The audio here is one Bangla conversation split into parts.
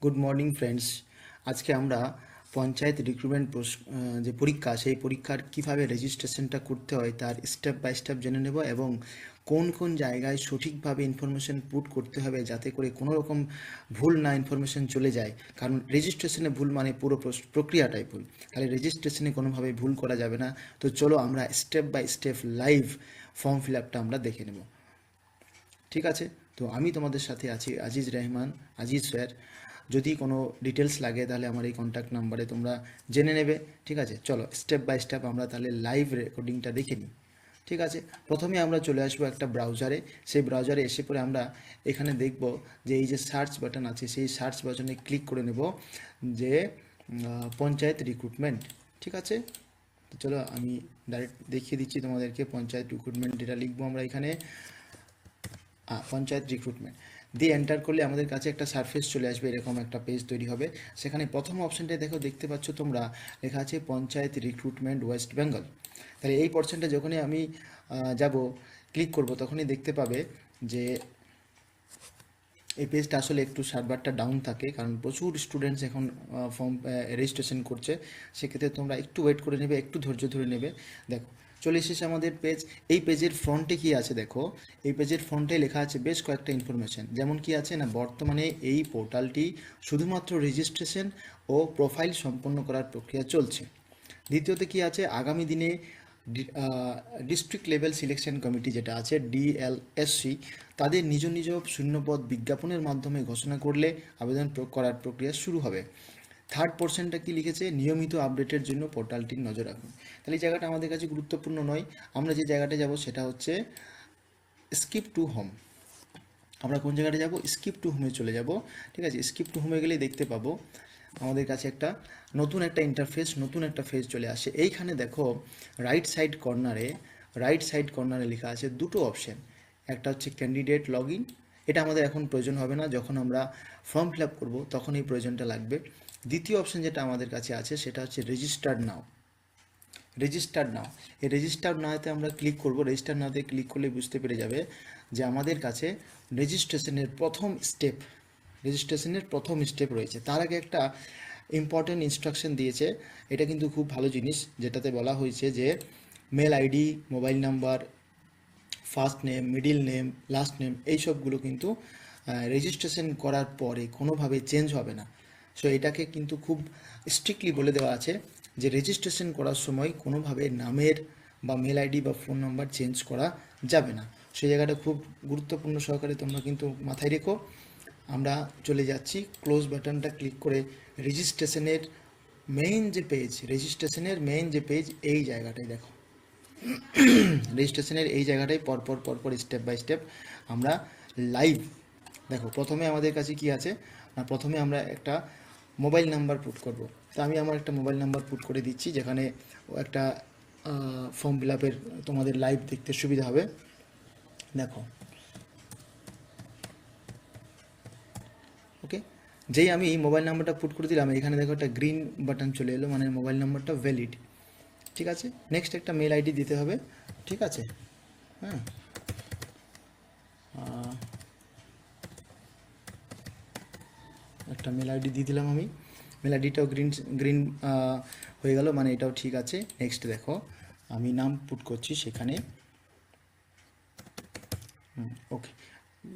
Good morning friends. আজকে আমরা পঞ্চায়েত রিক্রুটমেন্ট যে পরীক্ষা সেই পরীক্ষার কিভাবে রেজিস্ট্রেশনটা করতে হয় তার স্টেপ বাই স্টেপ জেনে নেব এবং কোন কোন জায়গায় সঠিকভাবে ইনফরমেশন পুট করতে হবে যাতে করে কোনো রকম ভুল না ইনফরমেশন চলে যায়। কারণ রেজিস্ট্রেশনে ভুল মানে পুরো প্রক্রিয়াটাই ভুল, তাহলে রেজিস্ট্রেশনে কোনোভাবে ভুল করা যাবে না। তো চলো আমরা step by step live form fill আপটা আমরা দেখে নেব। ঠিক আছে, তো আমি তোমাদের সাথে আছি আজিজ রহমান, আজিজ স্যার। যদি কোনো ডিটেলস লাগে তাহলে আমার এই কন্ট্যাক্ট নাম্বারে তোমরা জেনে নেবে। ঠিক আছে, চলো স্টেপ বাই স্টেপ আমরা তাহলে লাইভ রেকর্ডিংটা দেখে নিই। ঠিক আছে, প্রথমে আমরা চলে আসবো একটা ব্রাউজারে। সেই ব্রাউজারে এসে পরে আমরা এখানে দেখব যে এই যে সার্চ বাটন আছে সেই সার্চ বাটনে ক্লিক করে নেব যে পঞ্চায়েত রিক্রুটমেন্ট। ঠিক আছে, তো চলো আমি ডাইরেক্ট দেখিয়ে দিচ্ছি তোমাদেরকে। পঞ্চায়েত রিক্রুটমেন্ট যেটা লিখবো আমরা এখানে পঞ্চায়েত রিক্রুটমেন্ট দিয়ে এন্টার করলে আমাদের কাছে একটা সারফেস চলে আসবে, এরকম একটা পেজ তৈরি হবে। সেখানে প্রথম অপশানটায় দেখতে পাচ্ছ তোমরা, লেখা আছে পঞ্চায়েত রিক্রুটমেন্ট ওয়েস্ট বেঙ্গল। তাহলে এই পর্সেন্টটা যখনই আমি যাব ক্লিক করব তখনই দেখতে পাবে যে এই পেজটা আসলে একটু সার্ভারটা ডাউন থাকে, কারণ প্রচুর স্টুডেন্টস এখন ফর্ম রেজিস্ট্রেশন করছে। সেক্ষেত্রে তোমরা একটু ওয়েট করে নেবে, একটু ধৈর্য ধরে নেবে। দেখো চলে এসেছে আমাদের পেজ। এই পেজের ফ্রন্টে কি আছে দেখো, এই পেজের ফ্রন্টে লেখা আছে বেশ কয়েকটা ইনফরমেশন। যেমন কি আছে না, বর্তমানে এই পোর্টালটি শুধুমাত্র রেজিস্ট্রেশন ও প্রোফাইল সম্পন্ন করার প্রক্রিয়া চলছে। দ্বিতীয়তে কি আছে, আগামী দিনে ডিস্ট্রিক্ট লেভেল সিলেকশন কমিটি যেটা আছে ডিএলএসসি, তাদের নিজ নিজ শূন্যপদ বিজ্ঞাপনের মাধ্যমে ঘোষণা করলে আবেদন করার প্রক্রিয়া শুরু হবে। থার্ড পোর্শনটা কি লিখেছে, নিয়মিত আপডেটের জন্য পোর্টালটির নজর রাখুন। তাহলে এই জায়গাটা আমাদের কাছে গুরুত্বপূর্ণ নয়। আমরা যে জায়গাটা যাব সেটা হচ্ছে স্কিপ টু হোম। আমরা কোন জায়গাটা যাব, স্কিপ টু হোমে চলে যাব। ঠিক আছে, স্কিপ টু হোমে গেলেই দেখতে পাবো আমাদের কাছে একটা নতুন একটা ইন্টারফেস, নতুন একটা ফেজ চলে আসে। এইখানে দেখো রাইট সাইড কর্নারে লেখা আছে দুটো অপশন। একটা হচ্ছে ক্যান্ডিডেট লগ ইন, এটা আমাদের এখন প্রয়োজন হবে না, যখন আমরা ফর্ম ফিল আপ করবো তখন এই প্রয়োজনটা লাগবে। দ্বিতীয় অপশন যেটা আমাদের কাছে আছে সেটা হচ্ছে রেজিস্টার্ড নাও। এই রেজিস্টার নাওতে আমরা ক্লিক করব। রেজিস্টার নাওতে ক্লিক করলে বুঝতে পেরে যাবে যে আমাদের কাছে রেজিস্ট্রেশনের প্রথম স্টেপ রয়েছে। তার আগে একটা ইম্পর্টেন্ট ইনস্ট্রাকশন দিয়েছে, এটা কিন্তু খুব ভালো জিনিস, যেটাতে বলা হয়েছে যে mail ID, mobile number, first name, middle name, last name এইসবগুলো কিন্তু রেজিস্ট্রেশন করার পরে কোনোভাবে চেঞ্জ হবে না। সো এটাকে কিন্তু খুব স্ট্রিক্টলি বলে দেওয়া আছে যে রেজিস্ট্রেশন করার সময় কোনোভাবে নামের বা মেল আইডি বা ফোন নাম্বার চেঞ্জ করা যাবে না। সেই জায়গাটা খুব গুরুত্বপূর্ণ সহকারে তোমরা কিন্তু মাথায় রেখো। আমরা চলে যাচ্ছি ক্লোজ বাটনটা ক্লিক করে রেজিস্ট্রেশনের মেইন যে পেজ এই জায়গাটায় দেখো। রেজিস্ট্রেশনের এই জায়গাটায় পরপর স্টেপ বাই স্টেপ আমরা লাইভ দেখো। প্রথমে আমাদের কাছে কি আছে না, প্রথমে আমরা একটা মোবাইল নাম্বার পুট করব। তো আমি আমার একটা মোবাইল নাম্বার পুট করে দিচ্ছি, যেখানে একটা ফর্ম ফিল আপের তোমাদের লাইভ দেখতে সুবিধা হবে। দেখো, ওকে, যেই আমি মোবাইল নাম্বারটা পুট করে দিলাম এখানে দেখো একটা গ্রিন বাটন চলে এলো, মানে মোবাইল নাম্বারটা ভ্যালিড। ঠিক আছে, নেক্সট একটা মেল আইডি দিতে হবে। ঠিক আছে, হ্যাঁ, একটা মেল আইডি দিয়ে দিলাম আমি। মেল আইডিটাও গ্রিন গ্রিন হয়ে গেল, মানে এটাও ঠিক আছে। নেক্সট দেখো, আমি নাম পুট করছি সেখানে। ওকে,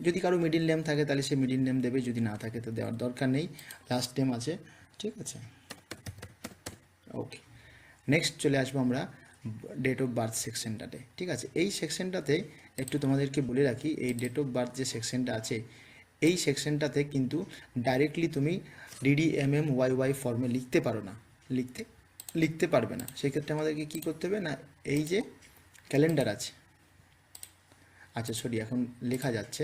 যদি কারো মিডিল নেম থাকে তাহলে সে মিডিল নেম দেবে, যদি না থাকে তো দেওয়ার দরকার নেই। লাস্ট নেম আছে, ঠিক আছে। ওকে, নেক্সট চলে আসবো আমরা ডেট অফ বার্থ সেকশনটাতে। ঠিক আছে, এই সেকশনটাতে একটু তোমাদেরকে বলে রাখি, এই ডেট অফ বার্থ যে সেকশনটা আছে এই সেকশনটাতে কিন্তু ডাইরেক্টলি তুমি DDMMYY ফর্মে লিখতে পারো না, লিখতে পারবে না। সেক্ষেত্রে আমাদেরকে কী করতে হবে না, এই যে ক্যালেন্ডার আছে, আচ্ছা সরি এখন লেখা যাচ্ছে,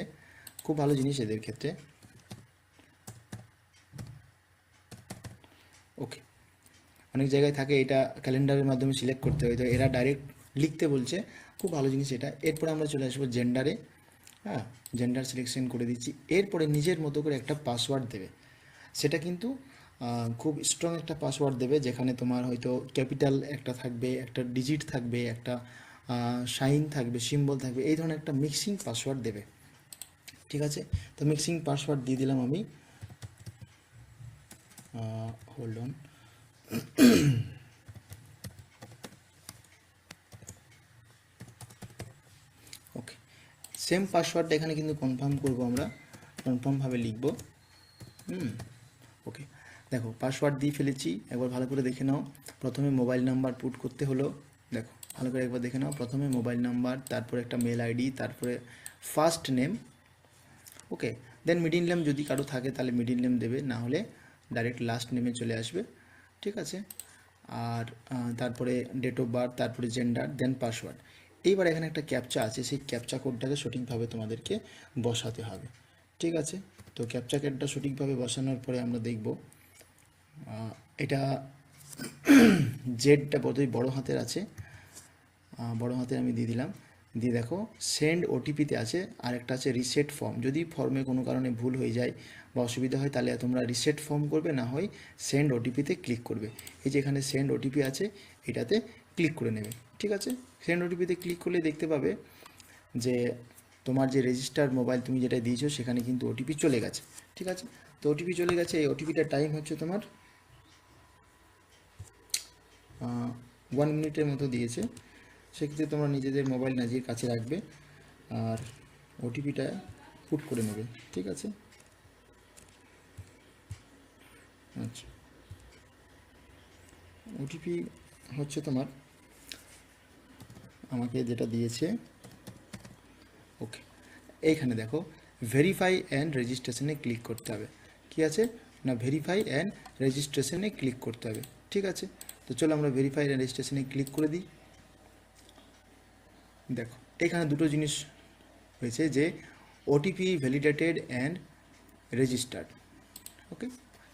খুব ভালো জিনিস এদের ক্ষেত্রে। ওকে, অনেক জায়গায় থাকে এটা ক্যালেন্ডারের মাধ্যমে সিলেক্ট করতে হয়, তো এরা ডাইরেক্ট লিখতে বলছে, খুব ভালো জিনিস এটা। এরপরে আমরা চলে আসবো জেন্ডারে। হ্যাঁ, জেন্ডার সিলেকশন করে দিচ্ছি। এরপরে নিজের মতো করে একটা পাসওয়ার্ড দেবে, সেটা কিন্তু খুব স্ট্রং একটা পাসওয়ার্ড দেবে, যেখানে তোমার হয়তো ক্যাপিটাল একটা থাকবে, একটা ডিজিট থাকবে, একটা সাইন থাকবে, সিম্বল থাকবে, এই ধরনের একটা মিক্সিং পাসওয়ার্ড দেবে। ঠিক আছে, তো মিক্সিং পাসওয়ার্ড দিয়ে দিলাম আমি। Hold on. ওকে, সেম পাসওয়ার্ডটা এখানে কিন্তু কনফার্ম করব, আমরা কনফার্মভাবে লিখব। ওকে, দেখো পাসওয়ার্ড দিয়ে ফেলেছি, একবার ভালো করে দেখে নাও। প্রথমে মোবাইল নাম্বার পুট করতে হলো, দেখো ভালো করে একবার দেখে নাও। প্রথমে মোবাইল নাম্বার, তারপরে একটা মেল আইডি, তারপরে ফার্স্ট নেম। ওকে, দেন মিডিল নেম যদি কারো থাকে তাহলে মিডিল নেম দেবে, না হলে ডাইরেক্ট লাস্ট নেমে চলে আসবে, ঠিক আছে। আর তারপরে ডেট অফ বার্থ, তারপরে জেন্ডার, দেন পাসওয়ার্ড। এইবার এখানে একটা ক্যাপচা আছে, সেই ক্যাপচা কোডটাকে সঠিকভাবে তোমাদেরকে বসাতে হবে, ঠিক আছে। তো ক্যাপচা কোডটা সঠিকভাবে বসানোর পরে আমরা দেখব এটা জেডটা বোধহয় বড় হাতের আছে, বড় হাতে আমি দিয়ে দিলাম। দিয়ে দেখো সেন্ড ওটিপিতে আছে, আর একটা আছে রিসেট ফর্ম। যদি ফর্মে কোনো কারণে ভুল হয়ে যায় বা অসুবিধা হয় তাহলে তোমরা রিসেট ফর্ম করবে, না হয় সেন্ড ওটিপিতে ক্লিক করবে। এই যে এখানে সেন্ড ওটিপি আছে, এটাতে ক্লিক করে নেবে, ঠিক আছে। সেন্ড ওটিপিতে ক্লিক করলে দেখতে পাবে যে তোমার যে রেজিস্টার মোবাইল তুমি যেটা দিয়েছো সেখানে কিন্তু ওটিপি চলে গেছে, ঠিক আছে। তো ওটিপি চলে গেছে, এই ওটিপিটার টাইম হচ্ছে তোমার 1 মিনিটের মতো দিয়েছে। সেক্ষেত্রে তোমরা নিজেদের মোবাইল নিজের কাছে রাখবে আর ওটিপিটা পুট করে নেবে, ঠিক আছে। আচ্ছা, ওটিপি হচ্ছে তোমার আমাকে যেটা দিয়েছে। ওকে, এইখানে দেখো ভেরিফাই অ্যান্ড রেজিস্ট্রেশনে ক্লিক করতে হবে। কি আছে না, ভেরিফাই অ্যান্ড রেজিস্ট্রেশনে ক্লিক করতে হবে, ঠিক আছে। তো চলো আমরা ভেরিফাই অ্যান্ড রেজিস্ট্রেশনে ক্লিক করে দিই। দেখো এখানে দুটো জিনিস হয়েছে, যে ওটিপি ভ্যালিডেটেড অ্যান্ড রেজিস্টার্ড। ওকে,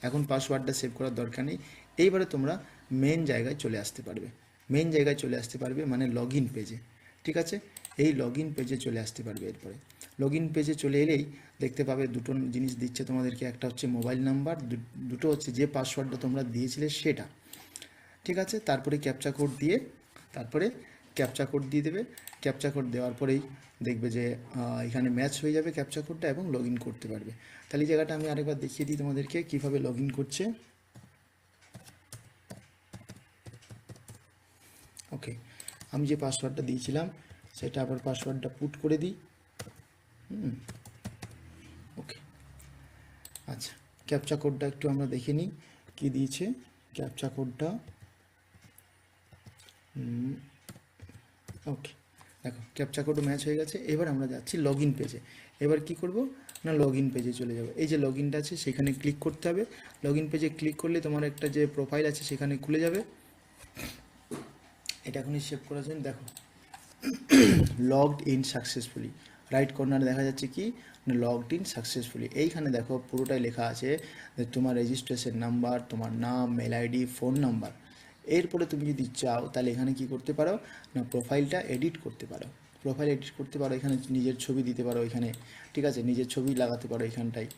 এখন পাসওয়ার্ডটা সেভ করার দরকার নেই। এইবারে তোমরা মেন জায়গায় চলে আসতে পারবে, মেন জায়গায় চলে আসতে পারবে মানে লগ ইন পেজে, ঠিক আছে। এই লগ ইন পেজে চলে আসতে পারবে। এরপরে লগ ইন পেজে চলে এলেই দেখতে পাবে দুটো জিনিস দিচ্ছে তোমাদেরকে, একটা হচ্ছে মোবাইল নাম্বার, দুটো হচ্ছে যে পাসওয়ার্ডটা তোমরা দিয়েছিলে সেটা, ঠিক আছে। তারপরে ক্যাপচা কোড দিয়ে, তারপরে ক্যাপচা কোড দিয়ে দেবে। ক্যাপচা কোড দেওয়ার পরেই দেখবে যে এখানে ম্যাচ হয়ে যাবে ক্যাপচা কোডটা এবং লগ ইন করতে পারবে। তাহলে এই জায়গাটা আমি আরেকবার দেখিয়ে দিই তোমাদেরকে কীভাবে লগ ইন করছে। ওকে, আমি যে পাসওয়ার্ডটা দিয়েছিলাম সেটা আবার পাসওয়ার্ডটা পুট করে দিই। ওকে, আচ্ছা, ক্যাপচা কোডটা একটু আমরা দেখে নিই কী দিয়েছে ক্যাপচা কোডটা। ওকে, দেখো ক্যাপচা কোড ম্যাচ হয়ে গেছে। এবার আমরা যাচ্ছি লগ ইন পেজে। এবার কি করব না, লগ ইন পেজে চলে যাব। এই যে লগ ইনটা আছে সেখানে ক্লিক করতে হবে। লগ ইন পেজে ক্লিক করলে তোমার একটা যে প্রোফাইল আছে সেখানে খুলে যাবে। এটা এখনই সেভ করার জন্য দেখো লগড ইন সাকসেসফুলি, রাইট কর্নারে দেখা যাচ্ছে কি না, লগড ইন সাকসেসফুলি। এইখানে দেখো পুরোটাই লেখা আছে যে তোমার রেজিস্ট্রেশন নাম্বার, তোমার নাম, মেল আইডি, ফোন নাম্বার। এরপরে তুমি যদি চাও তাহলে এখানে কি করতে পারো না, প্রোফাইলটা এডিট করতে পারো। প্রোফাইল এডিট করতে পারো, এখানে নিজের ছবি দিতে পারো এখানে, ঠিক আছে, নিজের ছবি লাগাতে পারো এখানটায়,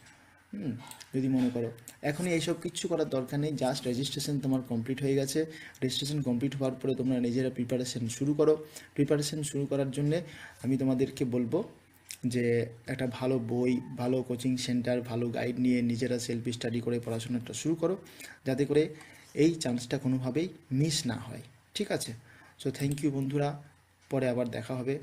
যদি মনে করো। এখনই এইসব কিচ্ছু করার দরকার নেই, জাস্ট রেজিস্ট্রেশন তোমার কমপ্লিট হয়ে গেছে। রেজিস্ট্রেশন কমপ্লিট হওয়ার পরে তোমরা নিজেরা প্রিপারেশন শুরু করো। প্রিপারেশন শুরু করার জন্যে আমি তোমাদেরকে বলবো যে একটা ভালো বই, ভালো কোচিং সেন্টার, ভালো গাইড নিয়ে নিজেরা সেলফ স্টাডি করে পড়াশোনাটা শুরু করো, যাতে করে এই চান্সটা কোনোভাবেই মিস না হয়, ঠিক আছে। সো থ্যাংক ইউ বন্ধুরা, পরে আবার দেখা হবে।